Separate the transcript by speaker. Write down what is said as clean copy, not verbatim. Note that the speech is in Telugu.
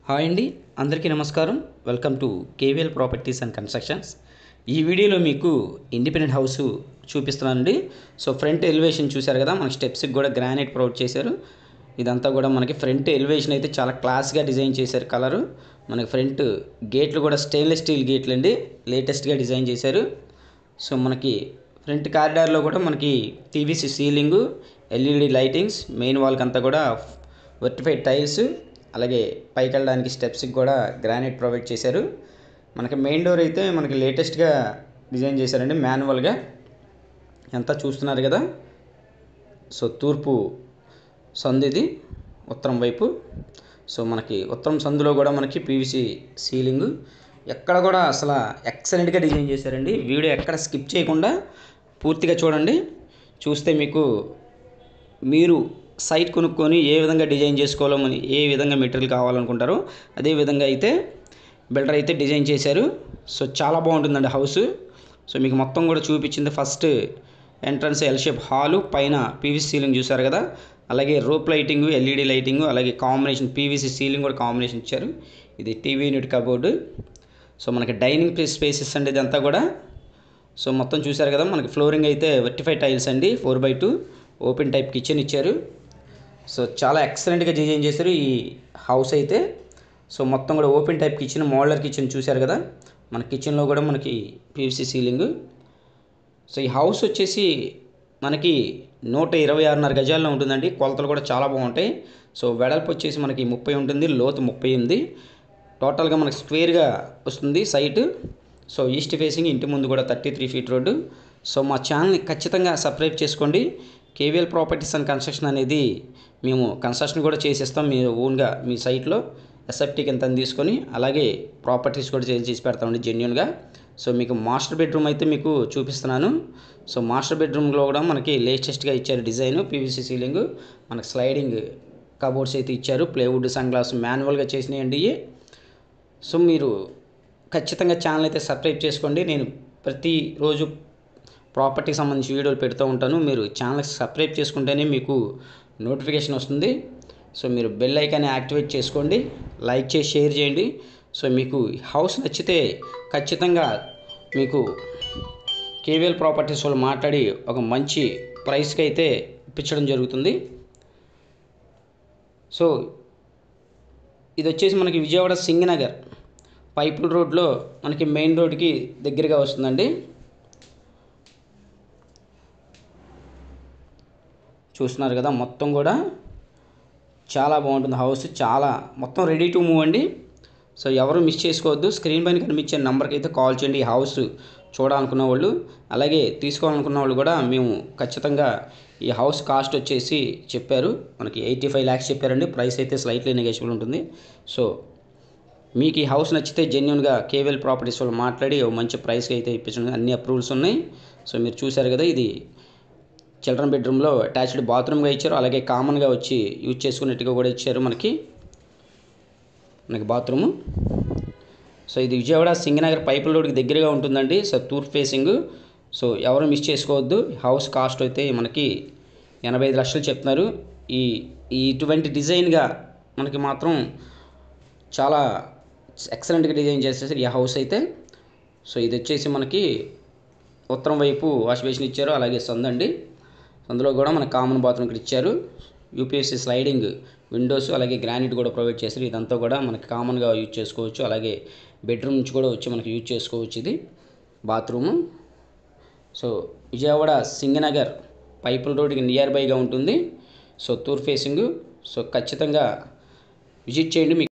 Speaker 1: హాయ్ అండి, అందరికీ నమస్కారం. Welcome to KVL properties and constructions. ఈ వీడియోలో మీకు ఇండిపెండెంట్ హౌస్ చూపిస్తున్నానండి. సో ఫ్రంట్ ఎలివేషన్ చూశారు కదా, మనకి స్టెప్స్కి కూడా గ్రానైట్ ప్రొవైడ్ చేశారు. ఇదంతా కూడా మనకి ఫ్రంట్ ఎలివేషన్ అయితే చాలా క్లాస్గా డిజైన్ చేశారు. కలరు మనకి ఫ్రంట్ గేట్లు కూడా స్టెయిన్లెస్ స్టీల్ గేట్లు అండి, లేటెస్ట్గా డిజైన్ చేశారు. సో మనకి ఫ్రంట్ కారిడార్లో కూడా మనకి PVC ceiling, LED lightings, main వాల్కి అంతా కూడా వర్టిఫైడ్ టైల్స్, అలాగే పైకి వెళ్ళడానికి స్టెప్స్కి కూడా గ్రానైట్ ప్రొవైడ్ చేశారు. మనకి మెయిన్ డోర్ అయితే మనకి లేటెస్ట్గా డిజైన్ చేశారండి, మాన్యువల్గా. ఎంత చూస్తున్నారు కదా. సో తూర్పు సందు ఇది, ఉత్తరం వైపు. సో మనకి ఉత్తరం సందులో కూడా మనకి పీవీసీ సీలింగు, ఎక్కడ కూడా అసలు ఎక్సలెంట్గా డిజైన్ చేశారండి. వీడియో ఎక్కడ స్కిప్ చేయకుండా పూర్తిగా చూడండి. చూస్తే మీరు సైట్ కొనుక్కొని ఏ విధంగా డిజైన్ చేసుకోవాలో, ఏ విధంగా మెటీరియల్ కావాలనుకుంటారో అదే విధంగా అయితే బిల్డర్ అయితే డిజైన్ చేశారు. సో చాలా బాగుంటుందండి హౌస్. సో మీకు మొత్తం కూడా చూపించింది first entrance L shape hall, పైన పీవీసీ సీలింగ్ చూసారు కదా, అలాగే రోప్ లైటింగ్, ఎల్ఈడి లైటింగ్, అలాగే కాంబినేషన్ పీవీసీ సీలింగ్ కూడా కాంబినేషన్ ఇచ్చారు. ఇది టీవీ యూనిట్ కబోర్డు. సో మనకి డైనింగ్ స్పేసెస్ అండి ఇదంతా కూడా. సో మొత్తం చూసారు కదా, మనకి ఫ్లోరింగ్ అయితే వర్టిఫైడ్ టైల్స్ అండి, 4x2 ఓపెన్ టైప్ కిచెన్ ఇచ్చారు. సో చాలా ఎక్సలెంట్గా డిజైన్ చేశారు ఈ హౌస్ అయితే. సో మొత్తం కూడా open type kitchen, modular kitchen చూశారు కదా. మన కిచెన్లో కూడా మనకి పీవీసీ సీలింగ్. సో ఈ హౌస్ వచ్చేసి మనకి 126.5 గజాల్లో ఉంటుందండి. కొలతలు కూడా చాలా బాగుంటాయి. సో వెడల్పు వచ్చేసి మనకి 30 ఉంటుంది, లోతు 38. టోటల్గా మనకి స్క్వేర్గా వస్తుంది సైటు. సో ఈస్ట్ ఫేసింగ్, ఇంటి ముందు కూడా 33 ఫీట్ రోడ్డు. సో మా ఛానల్ని ఖచ్చితంగా సబ్స్క్రైబ్ చేసుకోండి. కేవీఎల్ ప్రాపర్టీస్ అండ్ కన్స్ట్రక్షన్ అనేది మేము కన్స్ట్రక్షన్ కూడా చేసిస్తాం. మీరు ఓన్గా మీ సైట్లో ఎస్ఎఫ్టీకి ఎంత తీసుకొని, అలాగే ప్రాపర్టీస్ కూడా చేసి పెడతామండి జెన్యున్గా. సో మీకు మాస్టర్ బెడ్రూమ్ అయితే మీకు చూపిస్తున్నాను. సో మాస్టర్ బెడ్రూమ్లో కూడా మనకి లేటెస్ట్గా ఇచ్చారు డిజైన్, పీవీసీ సీలింగ్, మనకి స్లైడింగ్ కబోర్డ్స్ అయితే ఇచ్చారు. ప్లేవుడ్, సన్ గ్లాస్ మాన్యువల్గా చేసినాయండి ఇవి. సో మీరు ఖచ్చితంగా ఛానల్ అయితే సబ్స్క్రైబ్ చేసుకోండి. నేను ప్రతిరోజు ప్రాపర్టీకి సంబంధించి వీడియోలు పెడుతూ ఉంటాను. మీరు ఛానల్కి సబ్స్క్రైబ్ చేసుకుంటేనే మీకు నోటిఫికేషన్ వస్తుంది. సో మీరు బెల్ ఐకాన్ని యాక్టివేట్ చేసుకోండి, లైక్ చేసి షేర్ చేయండి. సో మీకు హౌస్ నచ్చితే ఖచ్చితంగా మీకు కేవీఎల్ ప్రాపర్టీస్ వాళ్ళు మాట్లాడి ఒక మంచి ప్రైస్కి అయితే ఇప్పించడం జరుగుతుంది. సో ఇది వచ్చేసి మనకి విజయవాడ సింగనగర్ పైపుల్ రోడ్లో మనకి మెయిన్ రోడ్కి దగ్గరగా వస్తుందండి. చూస్తున్నారు కదా, మొత్తం కూడా చాలా బాగుంటుంది హౌస్. చాలా మొత్తం రెడీ టు మూవ్ అండి. సో ఎవరు మిస్ చేసుకోవద్దు. స్క్రీన్ పైన కనిపించే నెంబర్కి అయితే కాల్ చేయండి. ఈ హౌస్ చూడాలనుకున్న వాళ్ళు, అలాగే తీసుకోవాలనుకున్న వాళ్ళు కూడా. మేము ఖచ్చితంగా ఈ హౌస్ కాస్ట్ వచ్చేసి చెప్పారు మనకి 85 lakhs చెప్పారండి. ప్రైస్ అయితే స్లైట్లీ నెగోషియబుల్ ఉంటుంది. సో మీకు ఈ హౌస్ నచ్చితే జెన్యున్గా కేవీఎల్ ప్రాపర్టీస్ వాళ్ళు మాట్లాడి మంచి ప్రైస్కి అయితే ఇప్పించండి. అన్ని అప్రూవల్స్ ఉన్నాయి. సో మీరు చూశారు కదా, ఇది చిల్డ్రన్ బెడ్రూమ్లో అటాచ్డ్ బాత్రూమ్గా ఇచ్చారు, అలాగే కామన్గా వచ్చి యూజ్ చేసుకున్నట్టుగా కూడా ఇచ్చారు మనకి బాత్రూము. సో ఇది విజయవాడ సింగనగర్ పైపుల్ రోడ్కి దగ్గరగా ఉంటుందండి. సో తూర్పు ఫేసింగ్. సో ఎవరు మిస్ చేసుకోవద్దు. హౌస్ కాస్ట్ అయితే మనకి 85 లక్షలు చెప్తున్నారు. ఇటువంటి డిజైన్గా మనకి మాత్రం చాలా ఎక్సలెంట్గా డిజైన్ చేసేసారు ఈ హౌస్ అయితే. సో ఇది వచ్చేసి మనకి ఉత్తరం వైపు వాష్ బేసిన్ ఇచ్చారు, అలాగే సందండి. అందులో కూడా మనకు కామన్ బాత్రూమ్ ఇక్కడ ఇచ్చారు. యూపీఎస్సీ స్లైడింగ్ విండోస్, అలాగే గ్రానైట్ కూడా ప్రొవైడ్ చేశారు. ఇదంతా కూడా మనకి కామన్గా యూజ్ చేసుకోవచ్చు. అలాగే బెడ్రూమ్ నుంచి కూడా వచ్చి మనకి యూజ్ చేసుకోవచ్చు ఇది బాత్రూము. సో విజయవాడ సింగనగర్ పైపుల్ రోడ్కి నియర్ బైగా ఉంటుంది. సో తూర్పు ఫేసింగ్. సో ఖచ్చితంగా విజిట్ చేయండి.